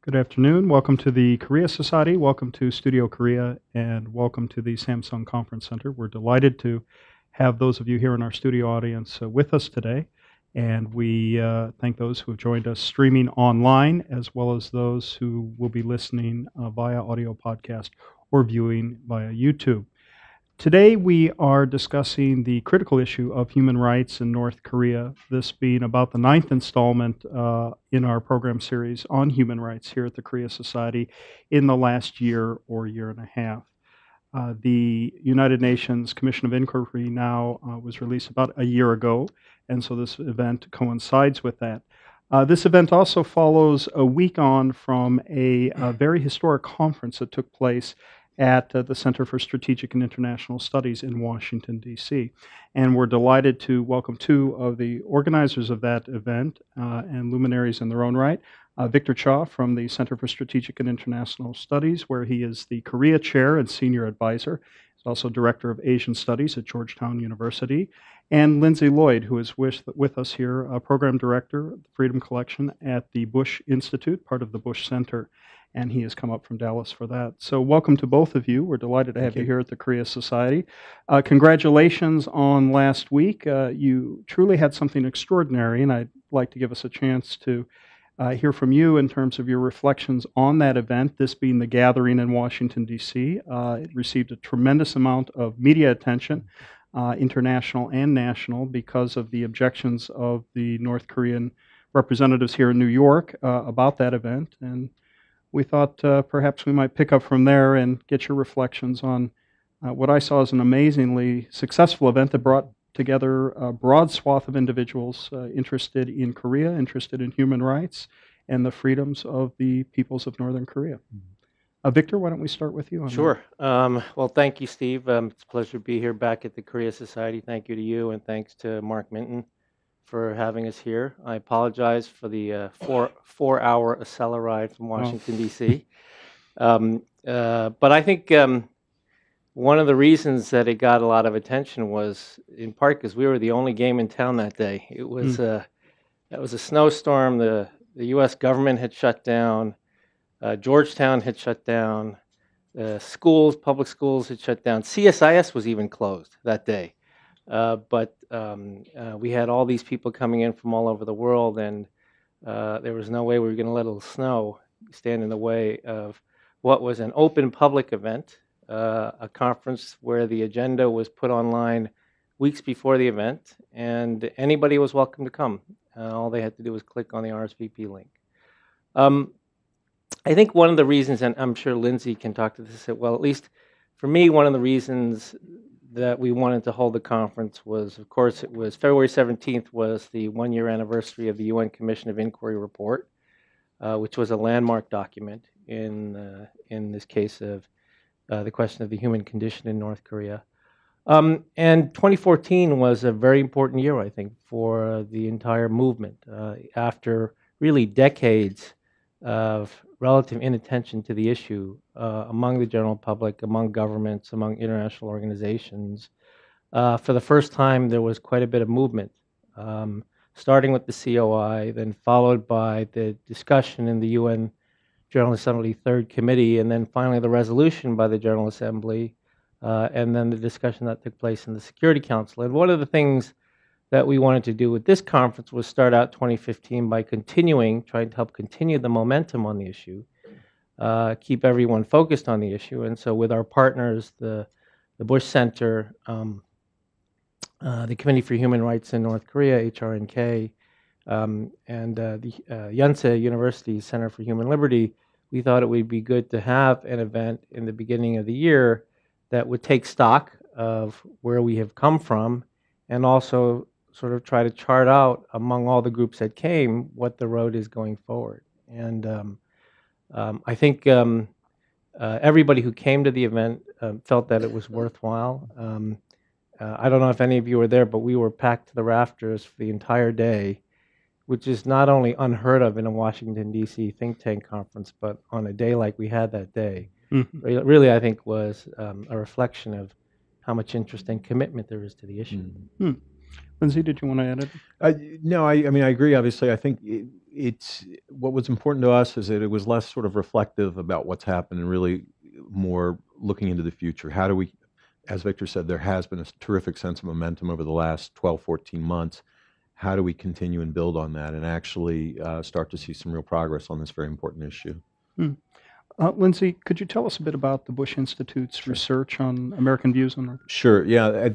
Good afternoon. Welcome to the Korea Society. Welcome to Studio Korea, and welcome to the Samsung Conference Center. We're delighted to have those of you here in our studio audience with us today, and we thank those who have joined us streaming online, as well as those who will be listening via audio podcast or viewing via YouTube. Today we are discussing the critical issue of human rights in North Korea, this being about the ninth installment in our program series on human rights here at the Korea Society in the last year or year and a half. The United Nations Commission of Inquiry now was released about a year ago, and so this event coincides with that. This event also follows a week on from a very historic conference that took place at the Center for Strategic and International Studies in Washington, D.C. And we're delighted to welcome two of the organizers of that event and luminaries in their own right. Victor Cha from the Center for Strategic and International Studies, where he is the Korea Chair and Senior Advisor. He's also Director of Asian Studies at Georgetown University. And Lindsay Lloyd, who is with us here, Program Director of the Freedom Collection at the Bush Institute, part of the Bush Center. And he has come up from Dallas for that. So welcome to both of you. We're delighted to have you here at the Korea Society. Congratulations on last week. You truly had something extraordinary, and I'd like to give us a chance to hear from you in terms of your reflections on that event, this being the gathering in Washington, D.C. It received a tremendous amount of media attention, international and national, because of the objections of the North Korean representatives here in New York about that event. And we thought perhaps we might pick up from there and get your reflections on what I saw as an amazingly successful event that brought together a broad swath of individuals interested in Korea, interested in human rights, and the freedoms of the peoples of Northern Korea. Victor, why don't we start with you? Sure. Well, thank you, Steve. It's a pleasure to be here back at the Korea Society. Thank you to you, and thanks to Mark Minton for having us here. I apologize for the four-hour Acela ride from Washington, D.C. But I think one of the reasons that it got a lot of attention was in part because we were the only game in town that day. It was that was a snowstorm. The U.S. government had shut down. Georgetown had shut down. Schools, public schools had shut down. CSIS was even closed that day. But we had all these people coming in from all over the world, and there was no way we were going to let a little snow stand in the way of what was an open public event, a conference where the agenda was put online weeks before the event, and anybody was welcome to come. All they had to do was click on the RSVP link. I think one of the reasons, and I'm sure Lindsay can talk to this, well, at least for me, one of the reasons that we wanted to hold the conference was, of course, it was February 17th was the one-year anniversary of the UN Commission of Inquiry report, which was a landmark document in this case of the question of the human condition in North Korea. And 2014 was a very important year, I think, for the entire movement. After really decades of relative inattention to the issue among the general public, among governments, among international organizations. For the first time, there was quite a bit of movement, starting with the COI, then followed by the discussion in the UN General Assembly Third Committee, and then finally the resolution by the General Assembly, and then the discussion that took place in the Security Council. And one of the things that we wanted to do with this conference was start out 2015 by trying to help continue the momentum on the issue, keep everyone focused on the issue. And so with our partners, the Bush Center, the Committee for Human Rights in North Korea, HRNK, and the Yonsei University Center for Human Liberty, we thought it would be good to have an event in the beginning of the year that would take stock of where we have come from and also sort of try to chart out among all the groups that came what the road is going forward. And I think everybody who came to the event felt that it was worthwhile. I don't know if any of you were there, but we were packed to the rafters for the entire day, which is not only unheard of in a Washington, D.C. think tank conference, but on a day like we had that day, really I think was a reflection of how much interest and commitment there is to the issue. Lindsay, did you want to add it? No, I mean, I agree, obviously. I think it's what was important to us is that it was less sort of reflective about what's happened and really more looking into the future. How do we, as Victor said, there has been a terrific sense of momentum over the last 12, 14 months. How do we continue and build on that and actually start to see some real progress on this very important issue? Hmm. Lindsay, could you tell us a bit about the Bush Institute's Sure. research on American views on North? Sure. Yeah.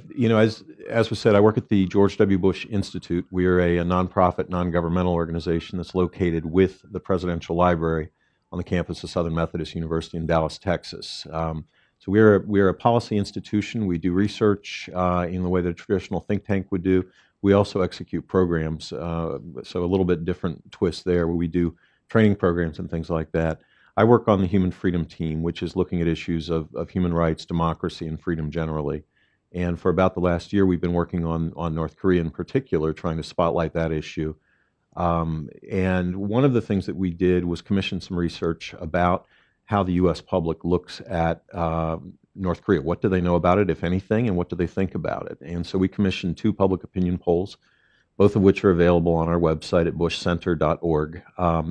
As was said, I work at the George W. Bush Institute. We are a nonprofit, non-governmental organization that's located with the Presidential Library on the campus of Southern Methodist University in Dallas, Texas. So we're a policy institution. We do research in the way that a traditional think tank would do. We also execute programs. So a little bit different twist there, where we do training programs and things like that. I work on the Human Freedom Team, which is looking at issues of human rights, democracy, and freedom generally. And for about the last year, we've been working on North Korea in particular, trying to spotlight that issue. And one of the things that we did was commission some research about how the U.S. public looks at North Korea. What do they know about it, if anything, and what do they think about it? And so we commissioned 2 public opinion polls, both of which are available on our website at bushcenter.org,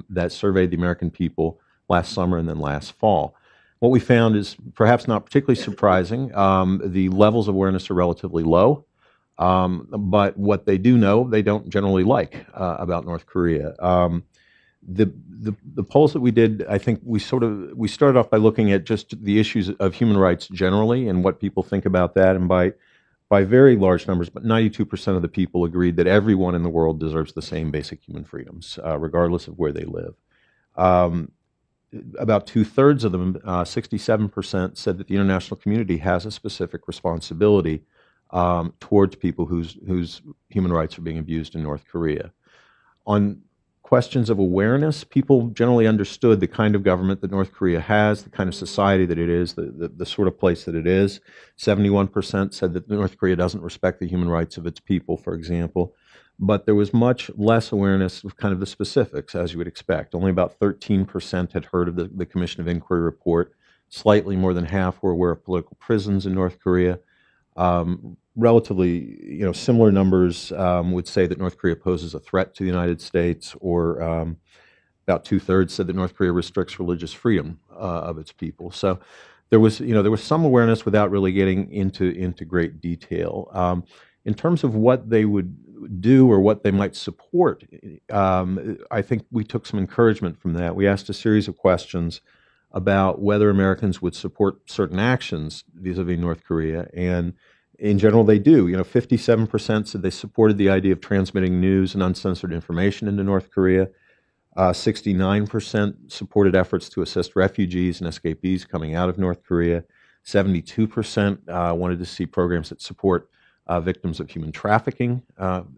that surveyed the American people last summer and then last fall. What we found is perhaps not particularly surprising. The levels of awareness are relatively low, but what they do know, they don't generally like about North Korea. The polls that we did, I think we started off by looking at just the issues of human rights generally and what people think about that, and by very large numbers, but 92% of the people agreed that everyone in the world deserves the same basic human freedoms, regardless of where they live. About 2/3 of them, 67%, said that the international community has a specific responsibility towards people whose human rights are being abused in North Korea. On questions of awareness, people generally understood the kind of government that North Korea has, the kind of society that it is, the sort of place that it is. 71% said that North Korea doesn't respect the human rights of its people, for example. But there was much less awareness of kind of the specifics, as you would expect. Only about 13% had heard of the Commission of Inquiry report. Slightly more than half were aware of political prisons in North Korea. Relatively, similar numbers would say that North Korea poses a threat to the United States, or about 2/3 said that North Korea restricts religious freedom of its people. So there was some awareness without really getting into great detail. In terms of what they would do or what they might support, I think we took some encouragement from that. We asked a series of questions about whether Americans would support certain actions vis-a-vis North Korea, and in general they do. 57% said they supported the idea of transmitting news and uncensored information into North Korea. 69% supported efforts to assist refugees and escapees coming out of North Korea. 72% wanted to see programs that support victims of human trafficking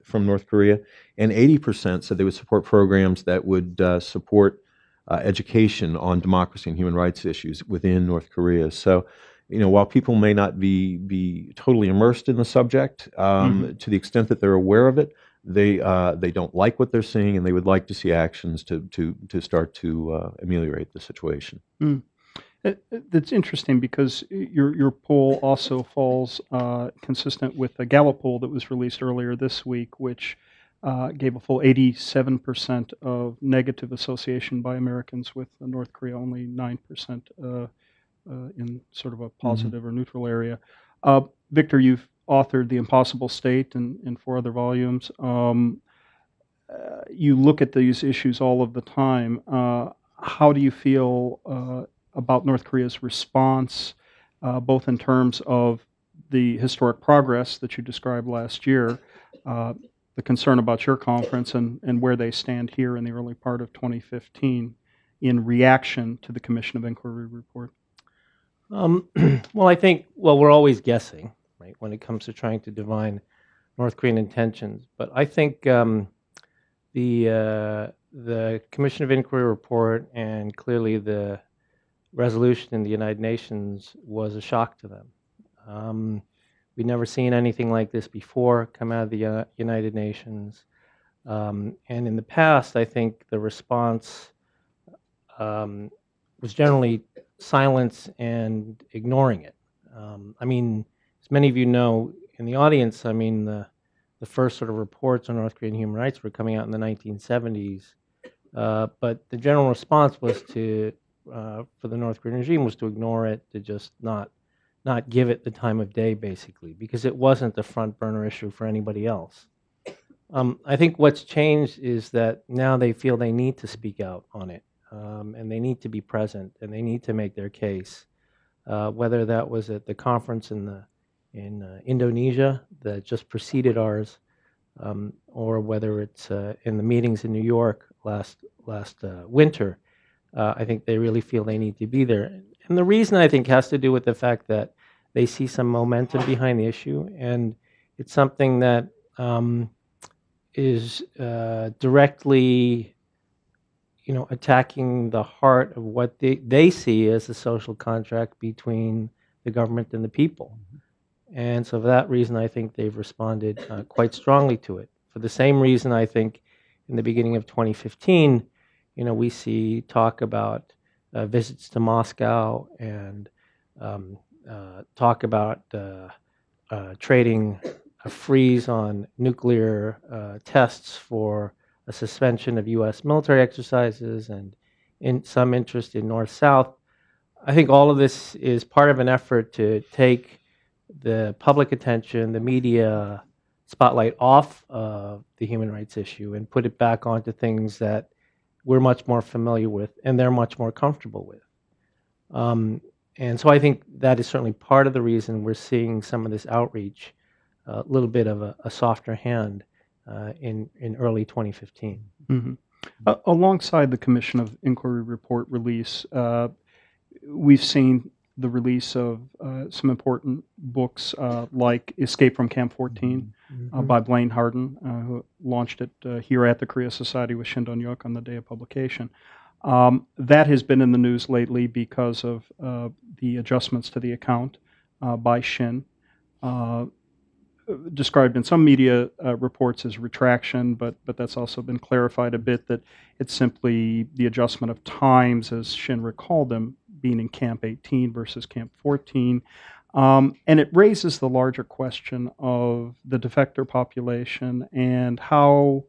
from North Korea, and 80% said they would support programs that would support education on democracy and human rights issues within North Korea. So, while people may not be totally immersed in the subject, to the extent that they're aware of it, they don't like what they're seeing, and they would like to see actions to start to ameliorate the situation. That's interesting because your poll also falls consistent with a Gallup poll that was released earlier this week, which gave a full 87% of negative association by Americans with North Korea, only 9% in sort of a positive or neutral area. Victor, you've authored The Impossible State and 4 other volumes. You look at these issues all of the time. How do you feel about North Korea's response, both in terms of the historic progress that you described last year, the concern about your conference, and where they stand here in the early part of 2015 in reaction to the Commission of Inquiry report? Well, I think, we're always guessing, right, when it comes to trying to divine North Korean intentions. But I think the Commission of Inquiry report and clearly the resolution in the United Nations was a shock to them. We'd never seen anything like this before come out of the United Nations. And in the past, I think the response was generally silence and ignoring it. As many of you know in the audience, the first sort of reports on North Korean human rights were coming out in the 1970s. But the general response was to, for the North Korean regime, was to ignore it, to just not give it the time of day, basically, because it wasn't the front burner issue for anybody else. I think what's changed is that now they feel they need to speak out on it, and they need to be present, and they need to make their case. Whether that was at the conference in Indonesia that just preceded ours, or whether it's in the meetings in New York last winter, I think they really feel they need to be there. And the reason, I think, has to do with the fact that they see some momentum behind the issue, and it's something that is directly, attacking the heart of what they see as the social contract between the government and the people. And so for that reason, I think they've responded quite strongly to it. For the same reason, I think in the beginning of 2015, we see talk about visits to Moscow and talk about trading a freeze on nuclear tests for a suspension of U.S. military exercises and some interest in North-South. I think all of this is part of an effort to take the public attention, the media spotlight off of the human rights issue and put it back onto things that we're much more familiar with and they're much more comfortable with. And so I think that is certainly part of the reason we're seeing some of this outreach, a little bit of a softer hand in early 2015. Mm-hmm. Alongside the Commission of Inquiry report release, we've seen the release of some important books like Escape from Camp 14 by Blaine Harden, who launched it here at the Korea Society with Shin Dong-yuk on the day of publication. That has been in the news lately because of the adjustments to the account by Shin, described in some media reports as retraction, but that's also been clarified a bit that it's simply the adjustment of times, as Shin recalled them, being in Camp 18 versus Camp 14. And it raises the larger question of the defector population and how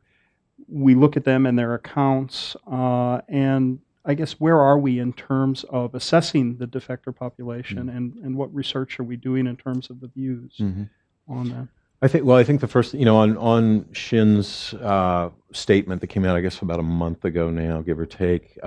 we look at them and their accounts, and I guess where are we in terms of assessing the defector population, and what research are we doing in terms of the views on that? I think the first, on Shin's statement that came out, I guess, about a month ago now, give or take,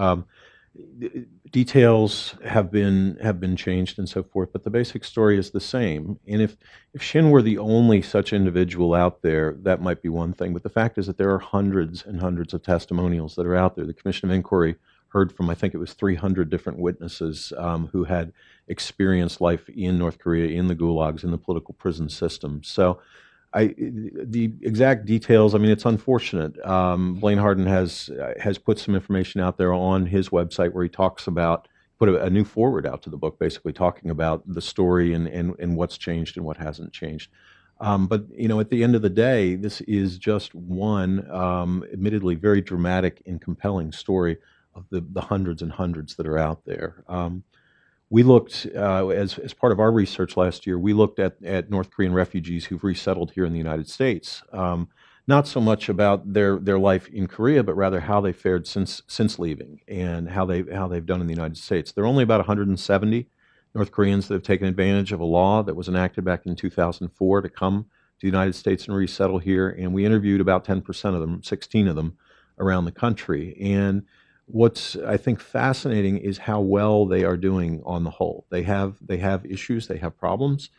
details have been changed and so forth, but the basic story is the same. And if Shin were the only such individual out there, that might be one thing. But the fact is that there are hundreds and hundreds of testimonials that are out there. The Commission of Inquiry heard from, I think it was 300 different witnesses who had experienced life in North Korea, in the gulags, in the political prison system. So the exact details, it's unfortunate. Blaine Harden has put some information out there on his website where he talks about, put a new forward out to the book, basically talking about the story and what's changed and what hasn't changed. But, at the end of the day, this is just one, admittedly very dramatic and compelling story of the hundreds and hundreds that are out there. We looked, as part of our research last year, we looked at North Korean refugees who've resettled here in the United States. Not so much about their life in Korea, but rather how they fared since leaving and how they've done in the United States. There are only about 170 North Koreans that have taken advantage of a law that was enacted back in 2004 to come to the United States and resettle here, and we interviewed about 10% of them, 16 of them, around the country. And what's, I think, fascinating is how well they are doing on the whole. They have issues, they have problems,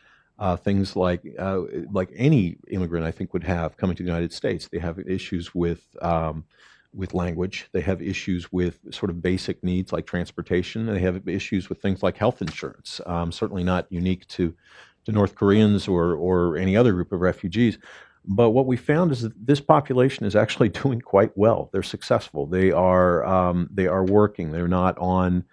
things like any immigrant, I think, would have coming to the United States. They have issues with language. They have issues with sort of basic needs like transportation. They have issues with things like health insurance. Certainly not unique to North Koreans or any other group of refugees. But what we found is that this population is actually doing quite well. They're successful. They are working. They're not on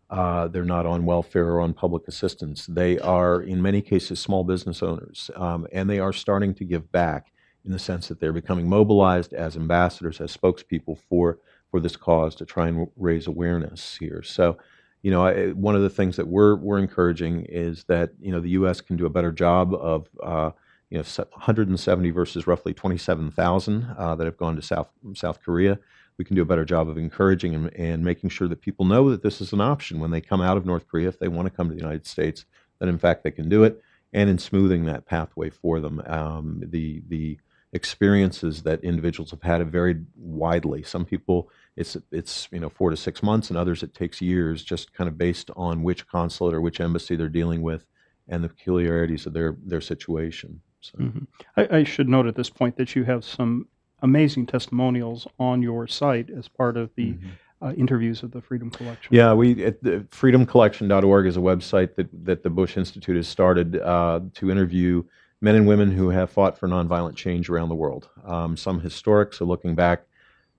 welfare or on public assistance. They are, in many cases, small business owners, and they are starting to give back in the sense that they're becoming mobilized as ambassadors, as spokespeople for this cause to try and raise awareness here. So, one of the things that we're encouraging is that the U.S. can do a better job of 170 versus roughly 27,000 that have gone to South Korea. we can do a better job of encouraging and making sure that people know that this is an option when they come out of North Korea, if they want to come to the United States, that in fact they can do it, and in smoothing that pathway for them. The experiences that individuals have had have varied widely. Some people, it's 4 to 6 months, and others it takes years, just kind of based on which consulate or which embassy they're dealing with and the peculiarities of their situation. So. I should note at this point that you have some amazing testimonials on your site as part of the interviews of the Freedom Collection. Yeah, freedomcollection.org is a website that the Bush Institute has started to interview men and women who have fought for nonviolent change around the world. Some historic, so looking back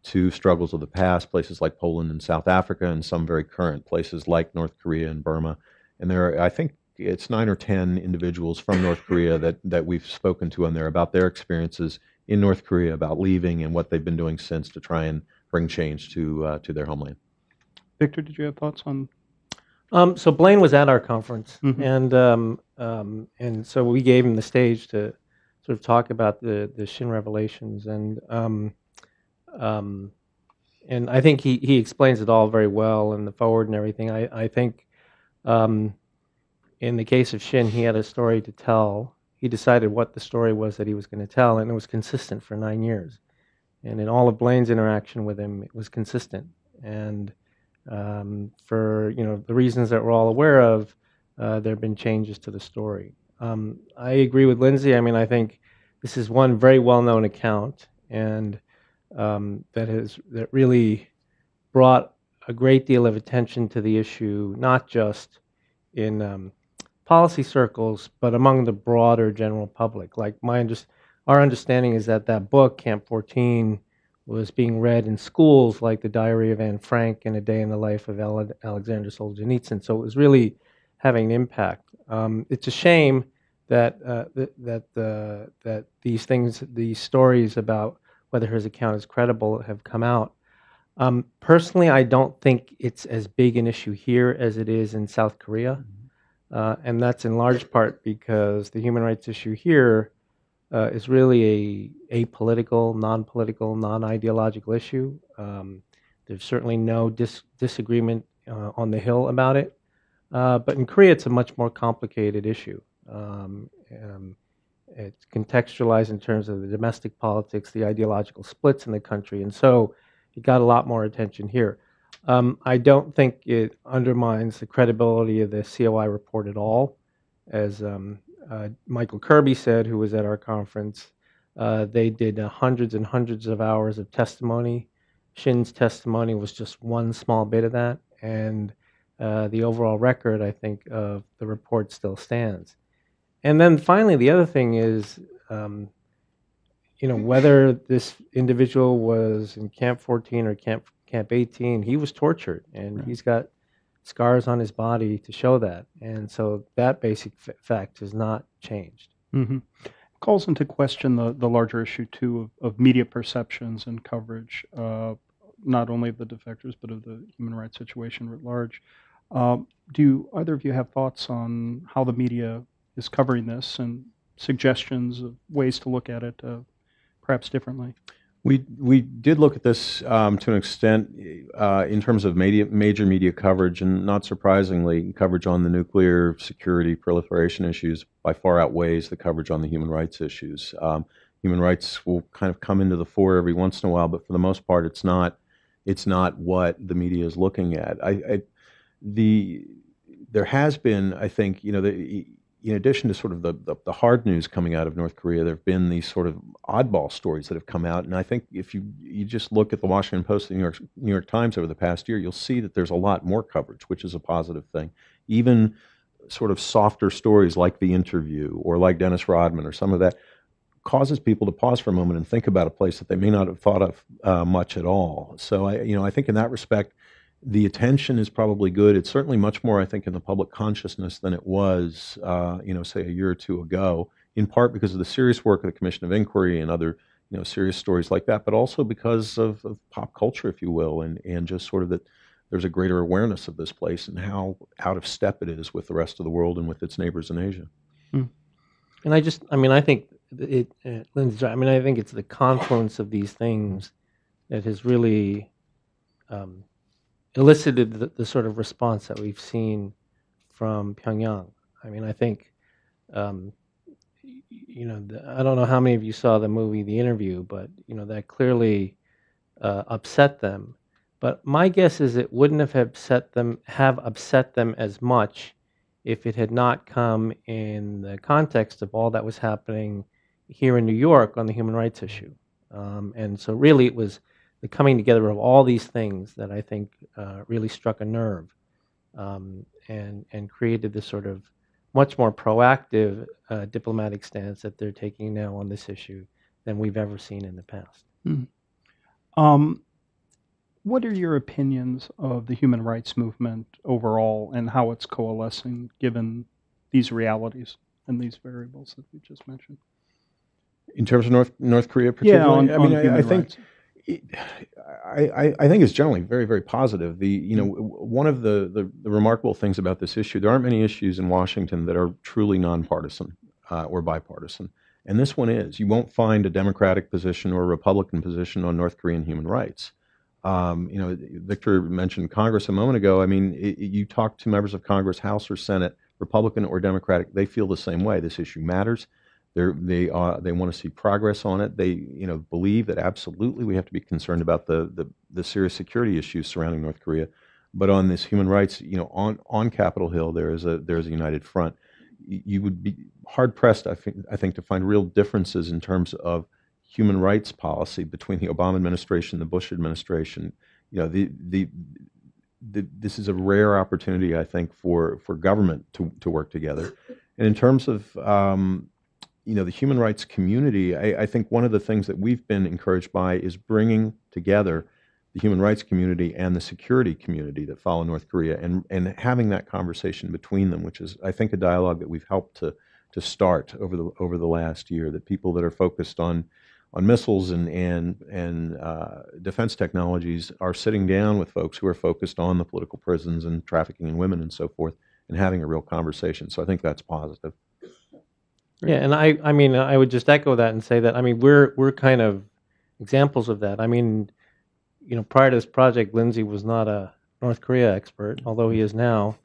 to struggles of the past, places like Poland and South Africa, and some very current, places like North Korea and Burma. And there are, I think it's 9 or 10 individuals from North Korea that we've spoken to on there about their experiences in North Korea, about leaving and what they've been doing since to try and bring change to their homeland. Victor, did you have thoughts on? So Blaine was at our conference, and so we gave him the stage to sort of talk about the Shin revelations, and I think he explains it all very well in the forward and everything. I think in the case of Shin, he had a story to tell. He decided what the story was that he was going to tell, and it was consistent for 9 years. And in all of Blaine's interaction with him, it was consistent. And for the reasons that we're all aware of, there have been changes to the story. I agree with Lindsay. I mean, I think this is one very well-known account, and that really brought a great deal of attention to the issue, not just in policy circles, but among the broader general public. Like our understanding is that book, Camp 14, was being read in schools like the Diary of Anne Frank and A Day in the Life of Alexander Solzhenitsyn. So it was really having an impact. It's a shame that that these stories about whether his account is credible have come out. Personally, I don't think it's as big an issue here as it is in South Korea. And that's in large part because the human rights issue here is really a apolitical, non-political, non-ideological issue. There's certainly no disagreement on the Hill about it. But in Korea, it's a much more complicated issue. It's contextualized in terms of the domestic politics, the ideological splits in the country, and so it got a lot more attention here. I don't think it undermines the credibility of the COI report at all. As Michael Kirby said, who was at our conference, they did hundreds and hundreds of hours of testimony. Shin's testimony was just one small bit of that, and the overall record, I think, of the report still stands. And then finally, the other thing is, whether this individual was in Camp 14 or Camp 18, he was tortured, and he's got scars on his body to show that. And so that basic fact has not changed. Calls into question the larger issue, too, of media perceptions and coverage, not only of the defectors, but of the human rights situation writ large. Do either of you have thoughts on how the media is covering this and suggestions of ways to look at it perhaps differently? We did look at this to an extent in terms of major media coverage, and not surprisingly, coverage on the nuclear security proliferation issues by far outweighs the coverage on the human rights issues. Human rights will kind of come into the fore every once in a while, but for the most part, it's not what the media is looking at. There has been, I think, in addition to sort of the hard news coming out of North Korea, there have been these sort of oddball stories that have come out. And I think if you just look at the Washington Post and the New York Times over the past year, you'll see that there's a lot more coverage, which is a positive thing. Even sort of softer stories like The Interview or like Dennis Rodman or some of that causes people to pause for a moment and think about a place that they may not have thought of much at all. So I think in that respect, the attention is probably good. It's certainly much more, I think, in the public consciousness than it was, say a year or two ago, in part because of the serious work of the Commission of Inquiry and other, serious stories like that, but also because of pop culture, if you will, and just sort of that there's a greater awareness of this place and how out of step it is with the rest of the world and with its neighbors in Asia. And I think Lindsay, I think it's the confluence of these things that has really elicited the sort of response that we've seen from Pyongyang. I mean, I think, I don't know how many of you saw the movie The Interview, but, that clearly upset them. But my guess is it wouldn't have upset them as much if it had not come in the context of all that was happening here in New York on the human rights issue. And so really it was the coming together of all these things that I think really struck a nerve and created this sort of much more proactive diplomatic stance that they're taking now on this issue than we've ever seen in the past. What are your opinions of the human rights movement overall and how it's coalescing given these realities and these variables that we just mentioned? In terms of North Korea, particularly, I think it's generally very, very positive. One of the remarkable things about this issue, there aren't many issues in Washington that are truly nonpartisan or bipartisan, and this one is. You won't find a Democratic position or a Republican position on North Korean human rights. Victor mentioned Congress a moment ago. I mean, you talk to members of Congress, House or Senate, Republican or Democratic, they feel the same way. This issue matters. They want to see progress on it. They believe that absolutely we have to be concerned about the serious security issues surrounding North Korea, but on this human rights, on Capitol Hill there is a united front. You would be hard pressed, I think, to find real differences in terms of human rights policy between the Obama administration and the Bush administration. This is a rare opportunity, I think, for government to work together. And in terms of the human rights community, I think one of the things that we've been encouraged by is bringing together the human rights community and the security community that follow North Korea and having that conversation between them, which is, I think, a dialogue that we've helped to start over the last year, that people that are focused on missiles and defense technologies are sitting down with folks who are focused on the political prisons and trafficking in women and so forth and having a real conversation. So I think that's positive. Yeah, and I would just echo that and say that, we're kind of examples of that. Prior to this project, Lindsay was not a North Korea expert, although he is now.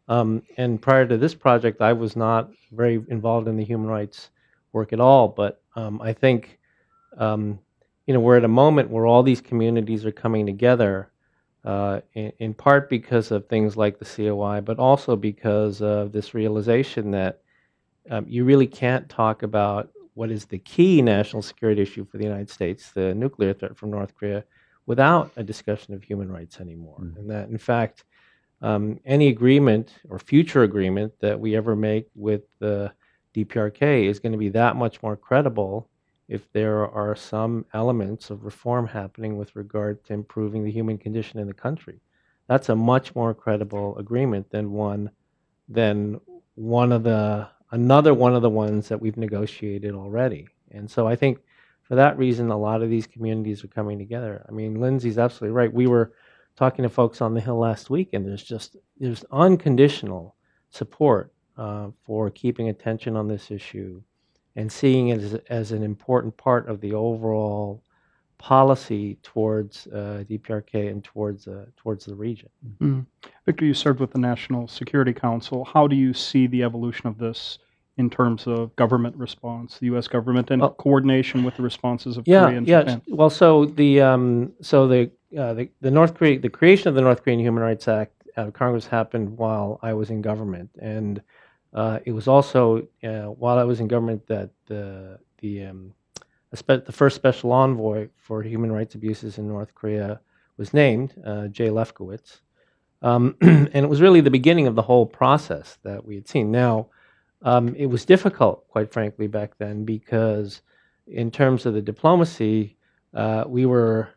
And prior to this project, I was not very involved in the human rights work at all. But I think, we're at a moment where all these communities are coming together, in part because of things like the COI, but also because of this realization that you really can't talk about what is the key national security issue for the United States, the nuclear threat from North Korea, without a discussion of human rights anymore. Mm-hmm. And that, in fact, any agreement or future agreement that we ever make with the DPRK is going to be that much more credible if there are some elements of reform happening with regard to improving the human condition in the country. That's a much more credible agreement than another one of the ones that we've negotiated already. And so I think for that reason, a lot of these communities are coming together. Lindsay's absolutely right. We were talking to folks on the Hill last week, and there's unconditional support for keeping attention on this issue and seeing it as an important part of the overall policy towards DPRK and towards the region. Mm-hmm. Victor, you served with the National Security Council. How do you see the evolution of this in terms of government response, the U.S. government, and coordination with the responses of Korea and Japan? Well, so the creation of the North Korean Human Rights Act out of Congress happened while I was in government, and it was also while I was in government that the first special envoy for human rights abuses in North Korea was named, Jay Lefkowitz. And it was really the beginning of the whole process that we had seen. Now, it was difficult, quite frankly, back then because in terms of the diplomacy, we were,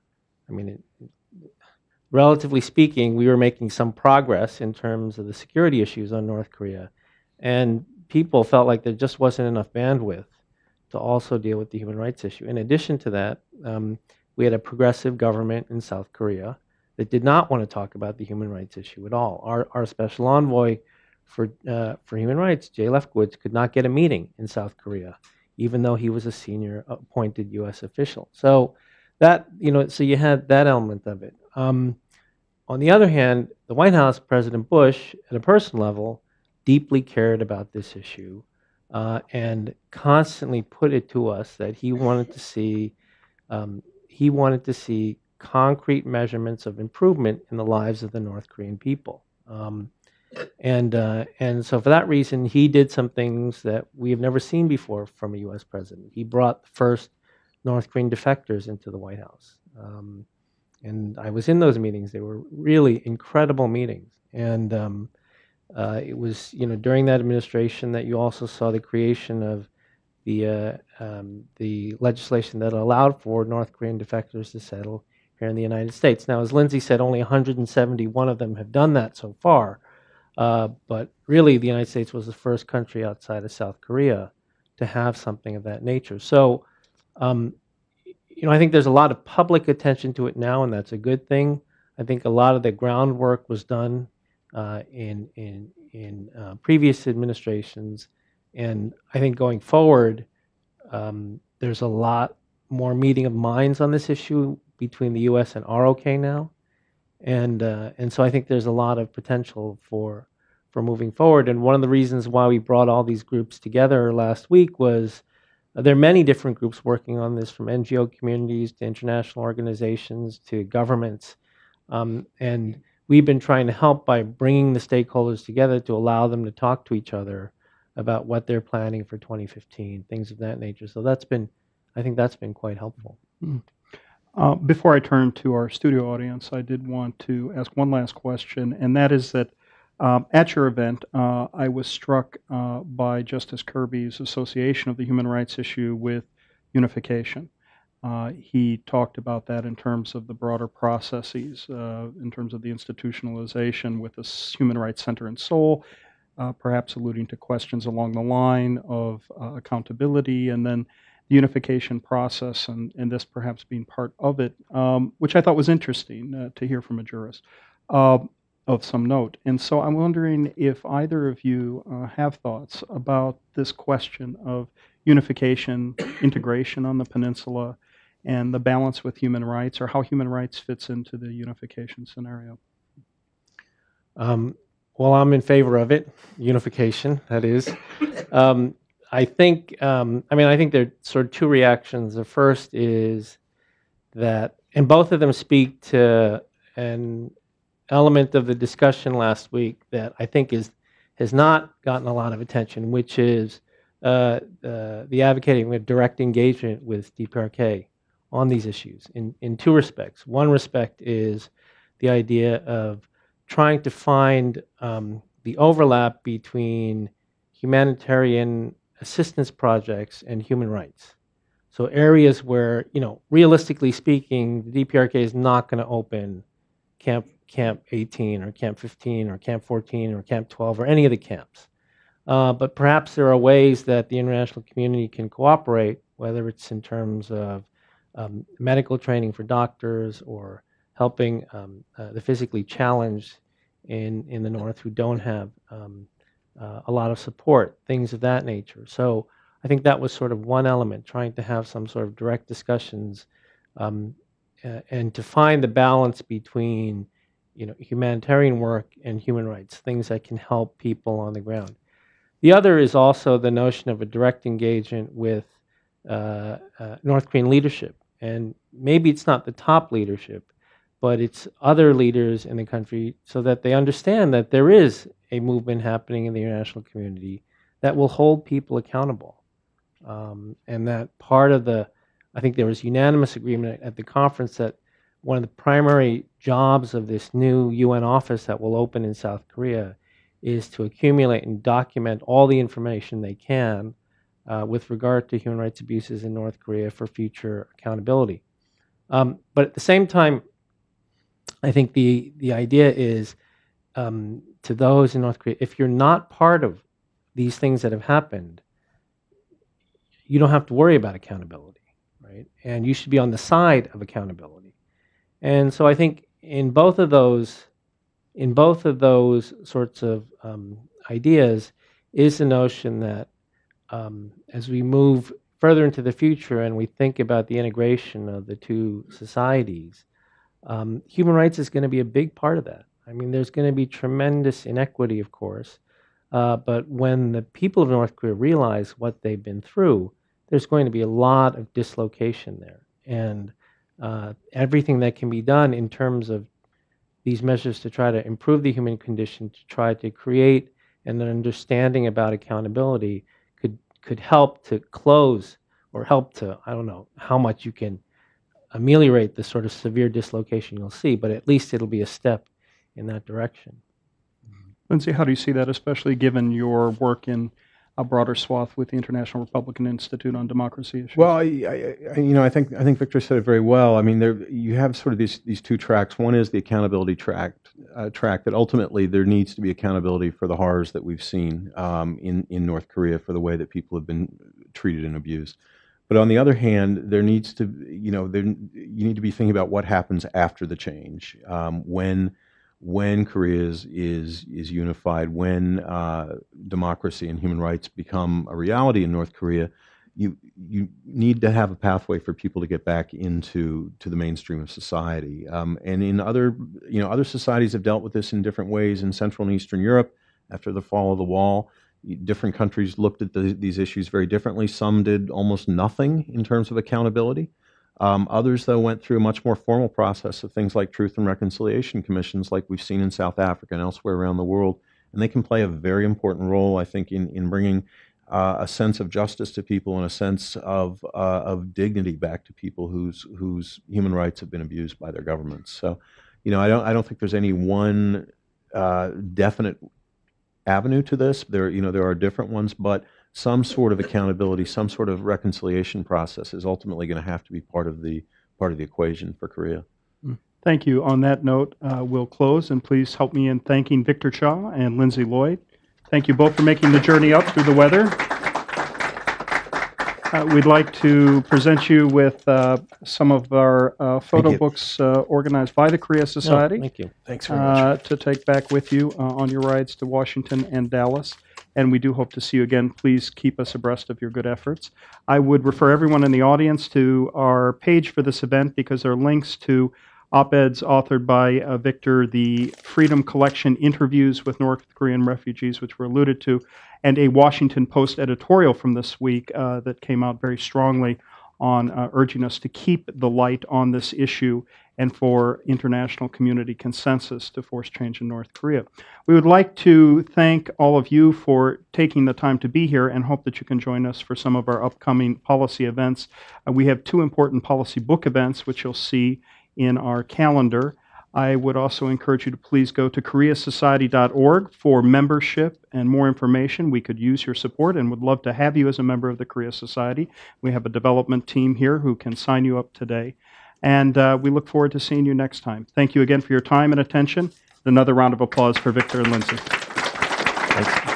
relatively speaking, we were making some progress in terms of the security issues on North Korea. And people felt like there just wasn't enough bandwidth to also deal with the human rights issue. In addition to that, we had a progressive government in South Korea that did not want to talk about the human rights issue at all. Our special envoy for human rights, Jay Lefkowitz, could not get a meeting in South Korea, even though he was a senior appointed U.S. official. So that, so you had that element of it. On the other hand, the White House, President Bush, at a personal level, deeply cared about this issue and constantly put it to us that he wanted to see concrete measurements of improvement in the lives of the North Korean people. And so for that reason, he did some things that we have never seen before from a U.S. president. He brought the first North Korean defectors into the White House. And I was in those meetings. They were really incredible meetings. And it was, during that administration that you also saw the creation of the legislation that allowed for North Korean defectors to settle here in the United States. Now, as Lindsay said, only 171 of them have done that so far. But really, the United States was the first country outside of South Korea to have something of that nature. So, I think there's a lot of public attention to it now, and that's a good thing. I think a lot of the groundwork was done in previous administrations, and I think going forward, there's a lot more meeting of minds on this issue between the U.S. and ROK now, and so I think there's a lot of potential for moving forward. And one of the reasons why we brought all these groups together last week was there are many different groups working on this, from NGO communities to international organizations to governments, and we've been trying to help by bringing the stakeholders together to allow them to talk to each other about what they're planning for 2015, things of that nature. So I think that's been quite helpful. Before I turn to our studio audience, I did want to ask one last question, and that is that at your event, I was struck by Justice Kirby's association of the human rights issue with unification. He talked about that in terms of the broader processes, in terms of the institutionalization with the Human Rights Center in Seoul, perhaps alluding to questions along the line of accountability, and then the unification process, and this perhaps being part of it, which I thought was interesting to hear from a jurist of some note. And so I'm wondering if either of you have thoughts about this question of unification, integration on the peninsula, and the balance with human rights, or how human rights fits into the unification scenario. Well, I'm in favor of it, unification, that is. I think there are sort of two reactions. The first is that, and both of them speak to an element of the discussion last week that I think has not gotten a lot of attention, which is the advocating of direct engagement with DPRK on these issues in two respects. One respect is the idea of trying to find the overlap between humanitarian assistance projects and human rights. So areas where, realistically speaking, the DPRK is not going to open Camp 18 or Camp 15 or Camp 14 or Camp 12 or any of the camps. But perhaps there are ways that the international community can cooperate, whether it's in terms of medical training for doctors or helping the physically challenged in the North who don't have a lot of support, things of that nature. So I think that was sort of one element, trying to have some sort of direct discussions and to find the balance between humanitarian work and human rights, things that can help people on the ground. The other is also the notion of a direct engagement with North Korean leadership. And maybe it's not the top leadership, but it's other leaders in the country, so that they understand that there is a movement happening in the international community that will hold people accountable. And that part of I think there was unanimous agreement at the conference that one of the primary jobs of this new UN office that will open in South Korea is to accumulate and document all the information they can with regard to human rights abuses in North Korea for future accountability. But at the same time, I think the idea is to those in North Korea, if you're not part of these things that have happened, you don't have to worry about accountability, right? And you should be on the side of accountability. And so I think in both of those sorts of ideas is the notion that as we move further into the future and we think about the integration of the two societies, human rights is going to be a big part of that. I mean, there's going to be tremendous inequity, of course, but when the people of North Korea realize what they've been through, there's going to be a lot of dislocation there. And everything that can be done in terms of these measures to try to improve the human condition, to try to create an understanding about accountability could help to close or help to, I don't know how much you can ameliorate the sort of severe dislocation you'll see, but at least it'll be a step in that direction. Lindsay, how do you see that, especially given your work in a broader swath with the International Republican Institute on Democracy issues? Well, I think Victor said it very well. I mean, you have sort of these two tracks. One is the accountability track that ultimately there needs to be accountability for the horrors that we've seen in North Korea, for the way that people have been treated and abused. But on the other hand, there needs to, you need to be thinking about what happens after the change, when Korea is unified, when democracy and human rights become a reality in North Korea. You need to have a pathway for people to get back into the mainstream of society. And in other societies have dealt with this in different ways. In Central and Eastern Europe, after the fall of the wall, different countries looked at these issues very differently. Some did almost nothing in terms of accountability. Others, though, went through a much more formal process of things like truth and reconciliation commissions, like we've seen in South Africa and elsewhere around the world. And they can play a very important role, I think, in bringing a sense of justice to people and a sense of dignity back to people whose human rights have been abused by their governments. So, I don't think there's any one definite avenue to this. There are different ones, but some sort of accountability, some sort of reconciliation process is ultimately going to have to be part of the equation for Korea. Thank you. On that note, we'll close, and please help me in thanking Victor Cha and Lindsay Lloyd. Thank you both for making the journey up through the weather. We'd like to present you with some of our photo books organized by the Korea Society. Thank you. Thanks very much. To take back with you on your rides to Washington and Dallas. And we do hope to see you again. Please keep us abreast of your good efforts. I would refer everyone in the audience to our page for this event, because there are links to op-eds authored by Victor, the Freedom Collection interviews with North Korean refugees, which were alluded to, and a Washington Post editorial from this week that came out very strongly on urging us to keep the light on this issue and for international community consensus to force change in North Korea. We would like to thank all of you for taking the time to be here and hope that you can join us for some of our upcoming policy events. We have two important policy book events, which you'll see in our calendar. I would also encourage you to please go to koreasociety.org for membership and more information. We could use your support and would love to have you as a member of the Korea Society. We have a development team here who can sign you up today. And we look forward to seeing you next time. Thank you again for your time and attention. Another round of applause for Victor and Lindsay. Thanks.